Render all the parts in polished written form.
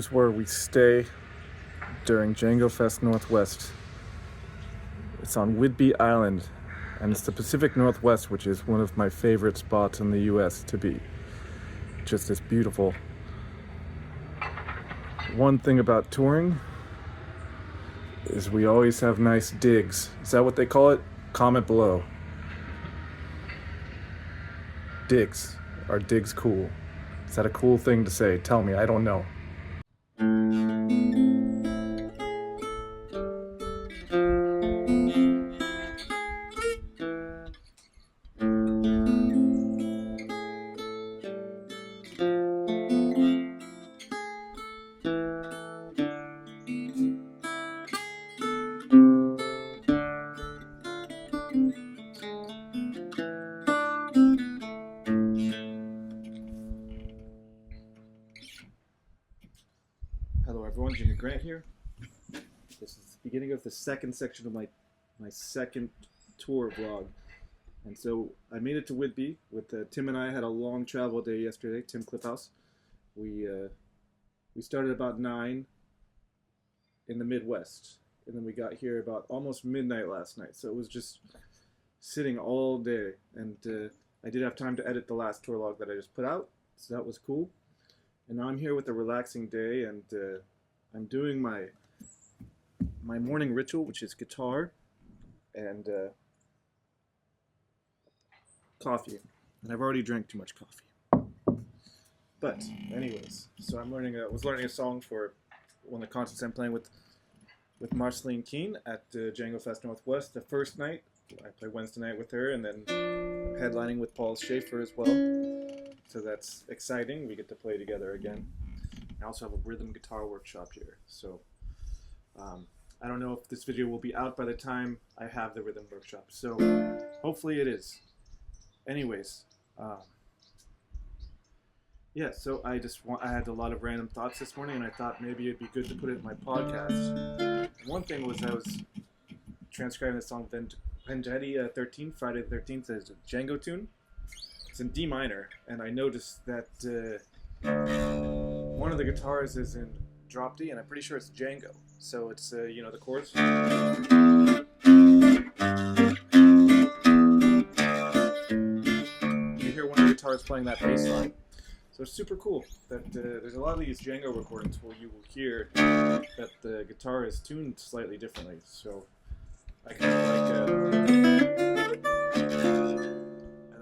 here's where we stay during Djangofest Northwest. It's on Whidbey Island, and it's the Pacific Northwest, which is one of my favorite spots in the US to be. Just this beautiful. One thing about touring is we always have nice digs. Is that what they call it? Comment below. Digs. Are digs cool? Is that a cool thing to say? Tell me, I don't know. Hello everyone, Jimmy Grant here. This is the beginning of the second section of my second tour vlog. And so I made it to Whidbey with Tim and I had a long travel day yesterday, Tim Cliphouse. We started about 9 in the Midwest, and then we got here about almost midnight last night. So it was just sitting all day, and I did have time to edit the last tour log that I just put out, so that was cool. And now I'm here with a relaxing day, and I'm doing my morning ritual, which is guitar and coffee. And I've already drank too much coffee. But anyways, so I'm was learning a song for one of the concerts I'm playing with Marceline Keane at Djangofest Northwest. The first night, I played Wednesday night with her, and then headlining with Paulus Schäfer as well. So that's exciting. We get to play together again. I also have a rhythm guitar workshop here. So I don't know if this video will be out by the time I have the rhythm workshop. So hopefully it is. Anyways, yeah, so I had a lot of random thoughts this morning, and I thought maybe it'd be good to put it in my podcast. And one thing was I was transcribing the song Vendredi 13, Friday the 13th, as a Django tune. It's in D minor, and I noticed that one of the guitars is in drop D, and I'm pretty sure it's Django. So it's, you know, the chords. You hear one of the guitars playing that bass line. So it's super cool that there's a lot of these Django recordings where you will hear that the guitar is tuned slightly differently. So I kind of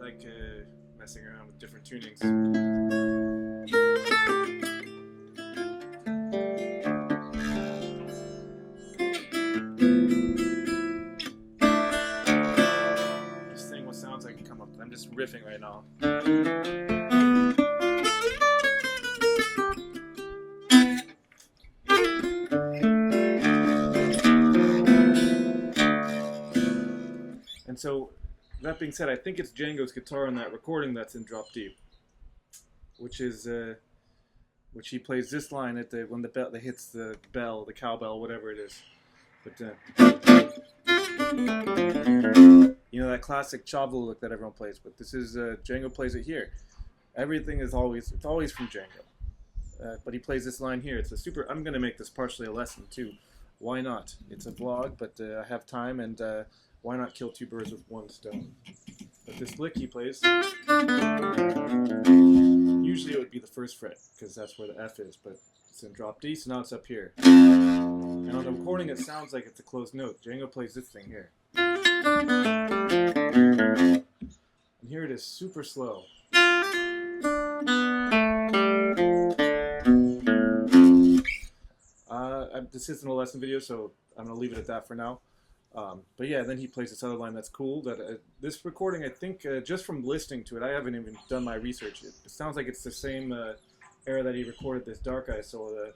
like messing around with different tunings. Just saying what sounds I can come up with. I'm just riffing right now. And so, that being said, I think it's Django's guitar on that recording that's in drop D, which he plays this line at when the bell hits the bell, the cowbell, whatever it is. But you know, that classic Chavo look that everyone plays. But this is Django plays it here. Everything is always from Django. But he plays this line here. It's a super. I'm gonna make this partially a lesson too. Why not? It's a vlog, but I have time, and why not kill two birds with one stone? But this lick he plays, usually it would be the first fret, because that's where the F is, but it's in drop D, so now it's up here. And on the recording it sounds like it's a closed note. Django plays this thing here. And here it is super slow. This isn't a lesson video, so I'm going to leave it at that for now. But yeah, then he plays this other line that's cool. That this recording, I think, just from listening to it, I haven't even done my research. It sounds like it's the same era that he recorded this Dark Eye solo.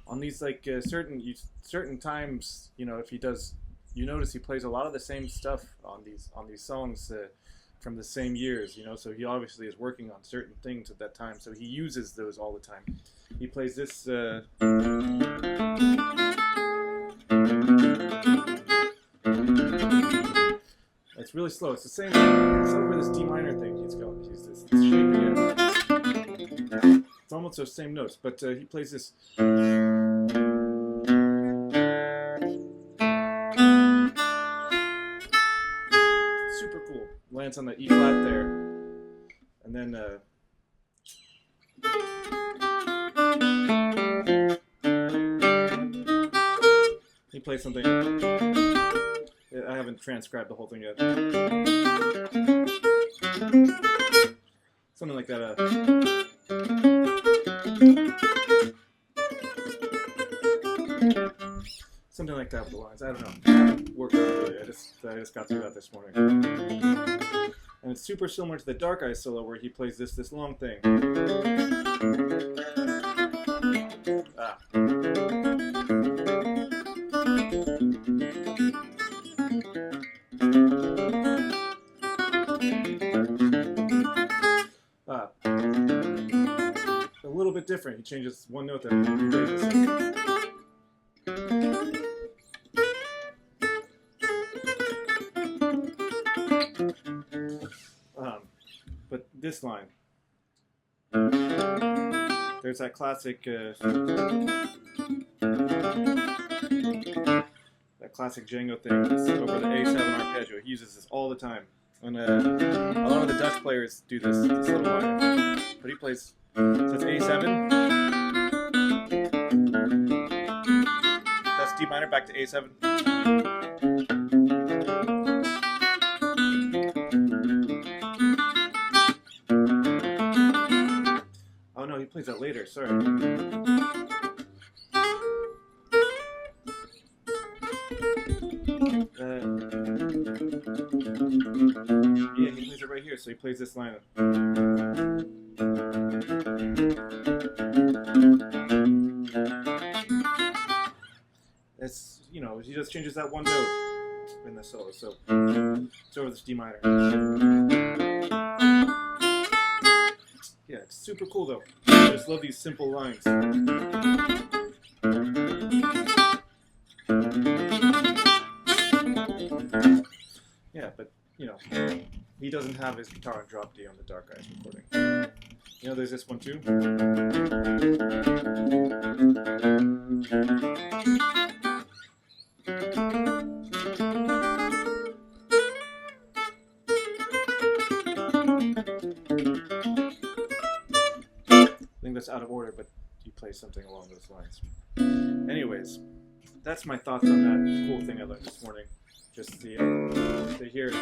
On these like certain times, you know, if he does, you notice he plays a lot of the same stuff on these songs from the same years. You know, so he obviously is working on certain things at that time. So he uses those all the time. He plays this. It's really slow. It's the same. It's over this D minor thing he's going. He's this shape again. It's almost so same notes, but he plays this. Super cool. Lands on the E flat there, and then he plays something. I haven't transcribed the whole thing yet. Something like that. Something like that with the lines. I don't know. I haven't worked on it really. I just got through that this morning. And it's super similar to the Dark Eye solo where he plays this long thing. Ah. A little bit different. He changes one note that he but this line, there's that classic Django thing over the A7 arpeggio. He uses this all the time. And a lot of the Dutch players do this little line. But he plays, so it's A7. That's D minor back to A7. Oh no, he plays that later, sorry. Yeah, he plays it right here, so he plays this line. It's, you know, he just changes that one note in the solo, so it's over this D minor. Yeah, it's super cool though. I just love these simple lines. Yeah, but, you know, he doesn't have his guitar on drop D on the Dark Eyes recording. You know, there's this one too. I think that's out of order, but he plays something along those lines. Anyways, that's my thoughts on that cool thing I learned this morning. Just to hear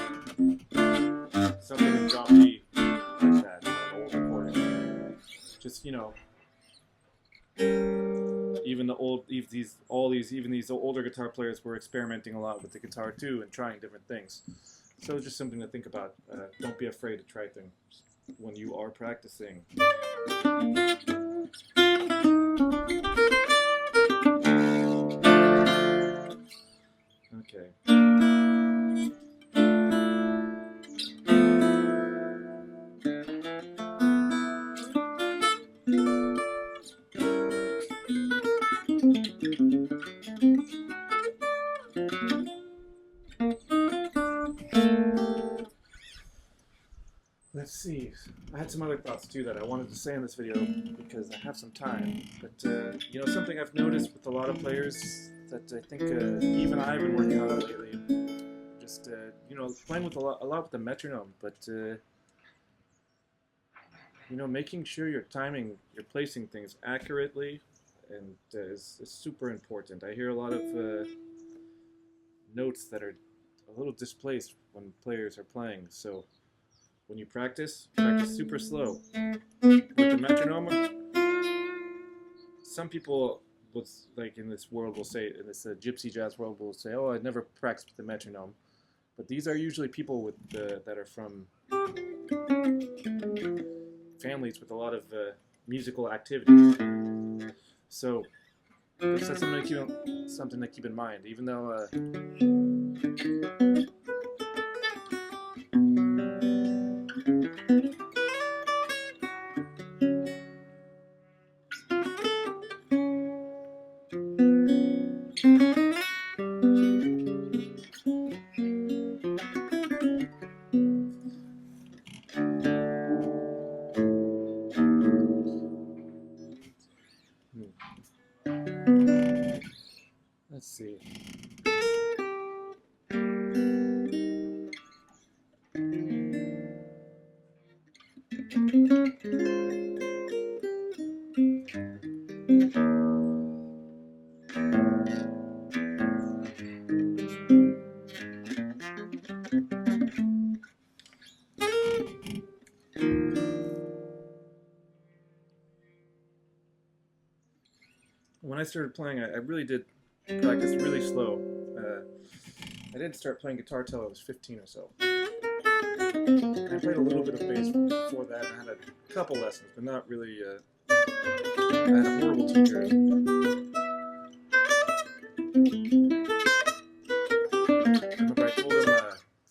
something in drop D like that on an old recording. Just, you know, even these older guitar players were experimenting a lot with the guitar too and trying different things. So it's just something to think about. Don't be afraid to try things when you are practicing. Okay. Let's see. I had some other thoughts too that I wanted to say in this video because I have some time. But you know, something I've noticed with a lot of players that I think even I've been working on it lately. Just you know, playing with a lot with the metronome, but you know, making sure you're placing things accurately, and is super important. I hear a lot of notes that are a little displaced when players are playing, so when you practice super slow. With the metronome, some people like in this world will say, in this gypsy jazz world will say, oh, I never practiced with the metronome. But these are usually people with that are from families with a lot of musical activity. So that's something to keep in mind, even though I started playing, I really did practice really slow. I didn't start playing guitar till I was 15 or so. I played a little bit of bass before that. I had a couple lessons, but not really. I had a horrible teacher. I remember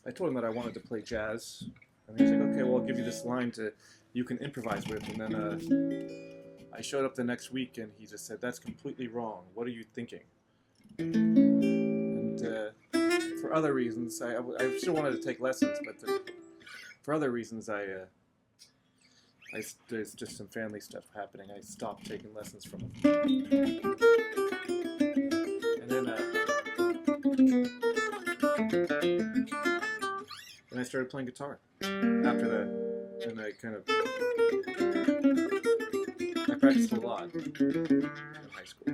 I told him that I wanted to play jazz, and he's like, "Okay, well, I'll give you this line you can improvise with." And then I showed up the next week, and he just said, "That's completely wrong. What are you thinking?" And for other reasons, I still wanted to take lessons, but for other reasons, there's just some family stuff happening. I stopped taking lessons from him. And then I started playing guitar. After that, and I practiced a lot in high school.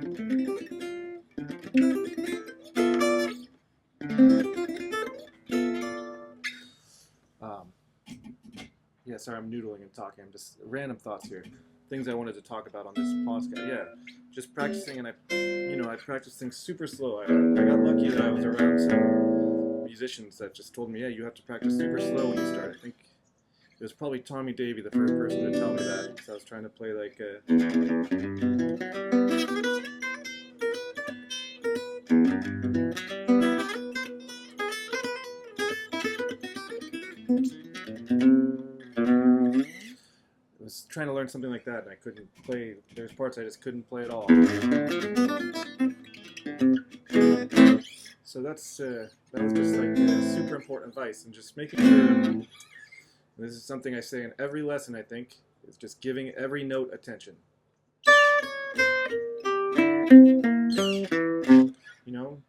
Yeah, sorry, I'm noodling and talking. I'm just random thoughts here. Things I wanted to talk about on this podcast. Yeah, just practicing, and I practiced things super slow. I got lucky that I was around some musicians that just told me, "Yeah, you have to practice super slow when you start." I think it was probably Tommy Davey, the first person to tell me that. So I was trying to play like trying to learn something like that, and I couldn't play. There's parts I just couldn't play at all. So that was just like super important advice, and just making sure. This is something I say in every lesson. I think is just giving every note attention. You know.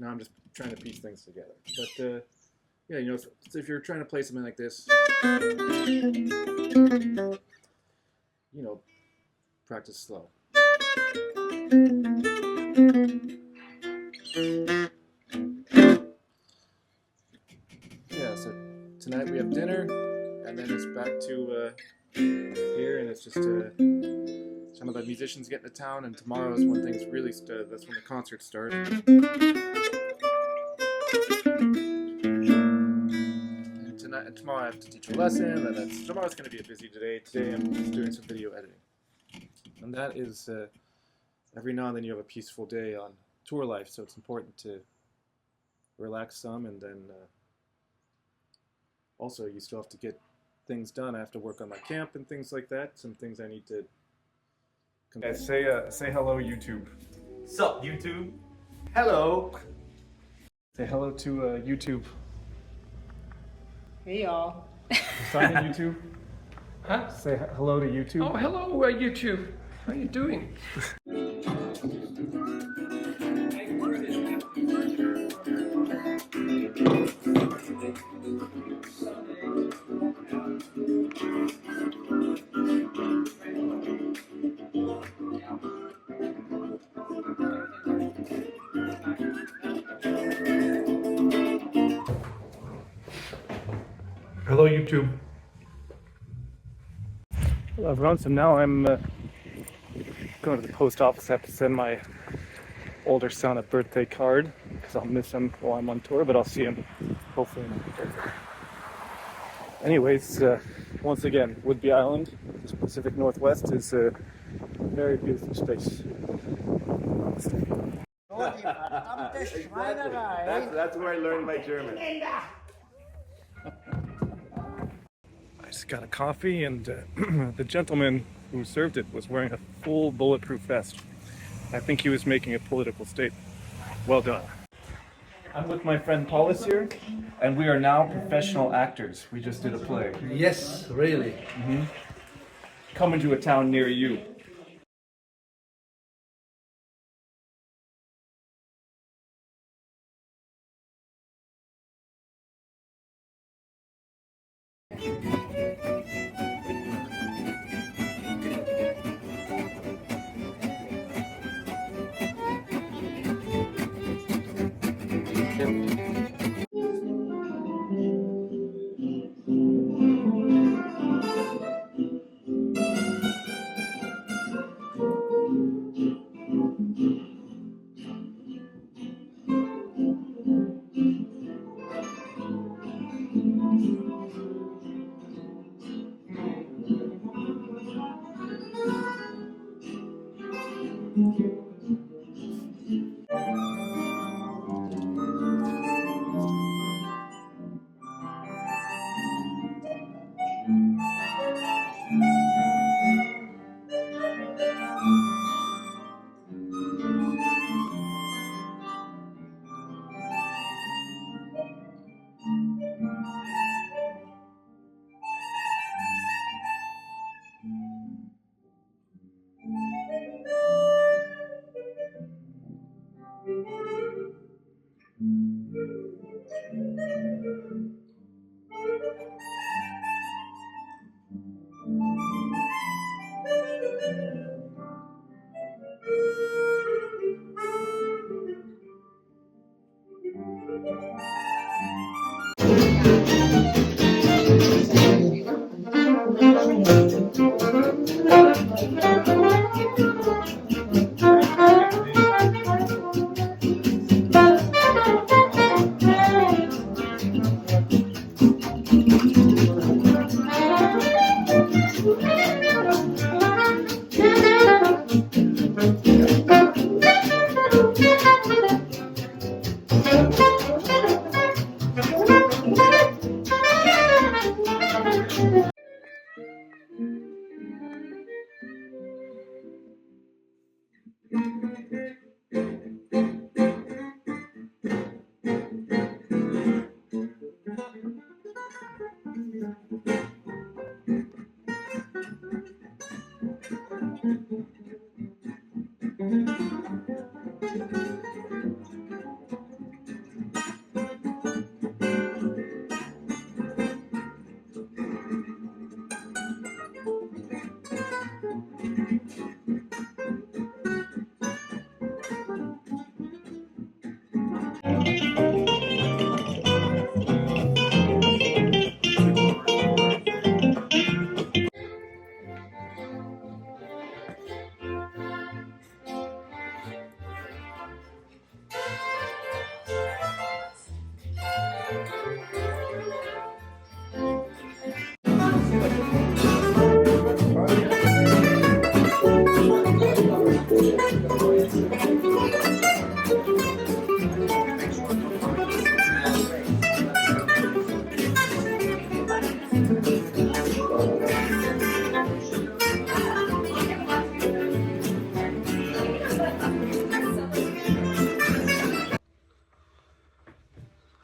I'm just trying to piece things together. But yeah, you know, if you're trying to play something like this, you know, practice slow. Yeah, so tonight we have dinner, and then it's back to here, and it's just some of the musicians get into town, and tomorrow is when things really start. That's when the concerts start. And tomorrow I have to teach a lesson, and tomorrow's going to be a busy day. Today I'm just doing some video editing. And that is, every now and then you have a peaceful day on tour life, so it's important to relax some, and then also you still have to get things done. I have to work on my camp and things like that, some things I need to... Say hello, YouTube. Sup, YouTube? Hello. Say hello to YouTube. Hey y'all. Sign in YouTube. Huh? Say hello to YouTube. Oh, hello, YouTube. How you doing? Hello, YouTube. Hello everyone, so now I'm going to the post office. I have to send my older son a birthday card because I'll miss him while I'm on tour, but I'll see him hopefully on his birthday. Anyways, once again, Whidbey Island, the Pacific Northwest, is a very beautiful space. That's where I learned my German. I just got a coffee, and the gentleman who served it was wearing a full bulletproof vest. I think he was making a political statement. Well done. I'm with my friend Paulus here, and we are now professional actors. We just did a play. Yes, really. coming to a town near you.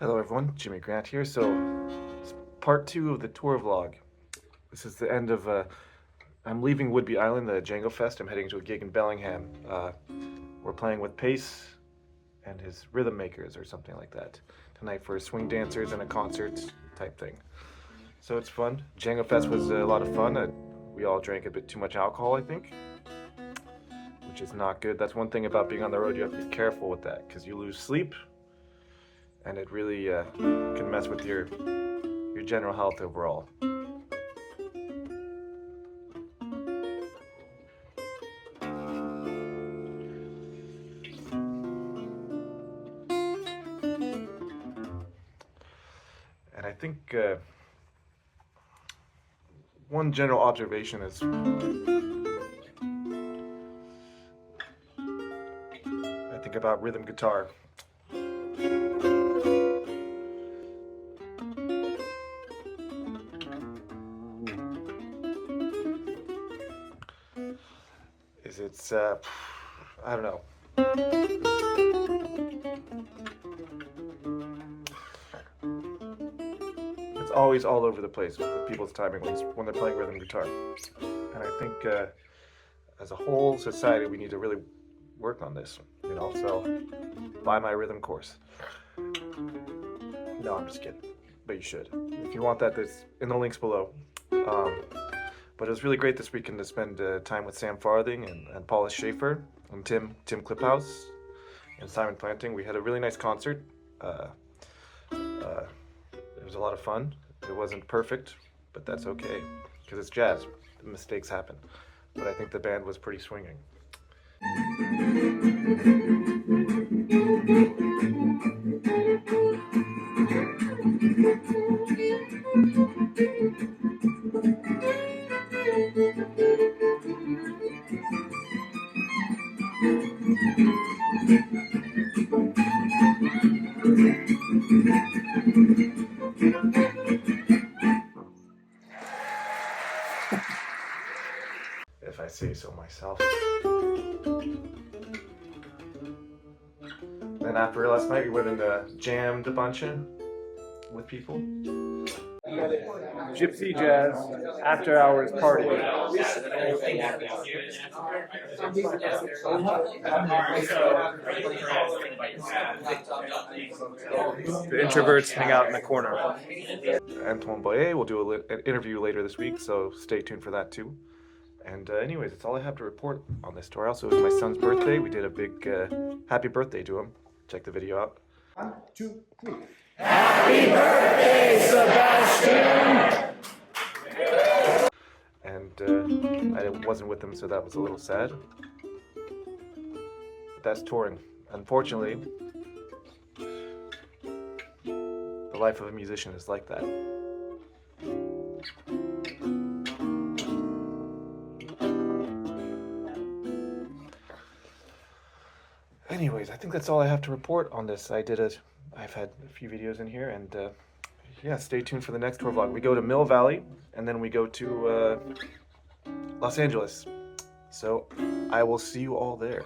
Hello everyone, Jimmy Grant here. So, it's part 2 of the tour vlog. This is the end of, I'm leaving Whidbey Island, the Djangofest. I'm heading to a gig in Bellingham. We're playing with Pace and his rhythm makers or something like that tonight for swing dancers and a concert type thing. So it's fun. Djangofest was a lot of fun. We all drank a bit too much alcohol, I think, which is not good. That's one thing about being on the road. You have to be careful with that because you lose sleep. And it really can mess with your general health overall. And I think one general observation is I think about rhythm guitar. It's I don't know. It's always all over the place with people's timing when they're playing rhythm guitar. And I think as a whole society, we need to really work on this, you know, so buy my rhythm course. No, I'm just kidding, but you should. If you want that, there's in the links below. But it was really great this weekend to spend time with Sam Farthing and Paulus Schäfer and Tim Cliphouse and Simon Planting. We had a really nice concert. It was a lot of fun. It wasn't perfect, but that's okay, because it's jazz. Mistakes happen. But I think the band was pretty swinging. If I say so myself. Then after last night, we went and jammed a bunch with people. Gypsy jazz after hours party. The introverts hang out in the corner. Antoine Boyer will do an interview later this week, so stay tuned for that too. And anyways, that's all I have to report on this tour. Also, it was my son's birthday. We did a big happy birthday to him. Check the video out. 1, 2, 3. Happy birthday, Sebastian! And I wasn't with him, so that was a little sad. But that's touring. Unfortunately, the life of a musician is like that. Anyways, I think that's all I have to report on this. I've had a few videos in here, and yeah, stay tuned for the next tour vlog. We go to Mill Valley, and then we go to Los Angeles. So I will see you all there.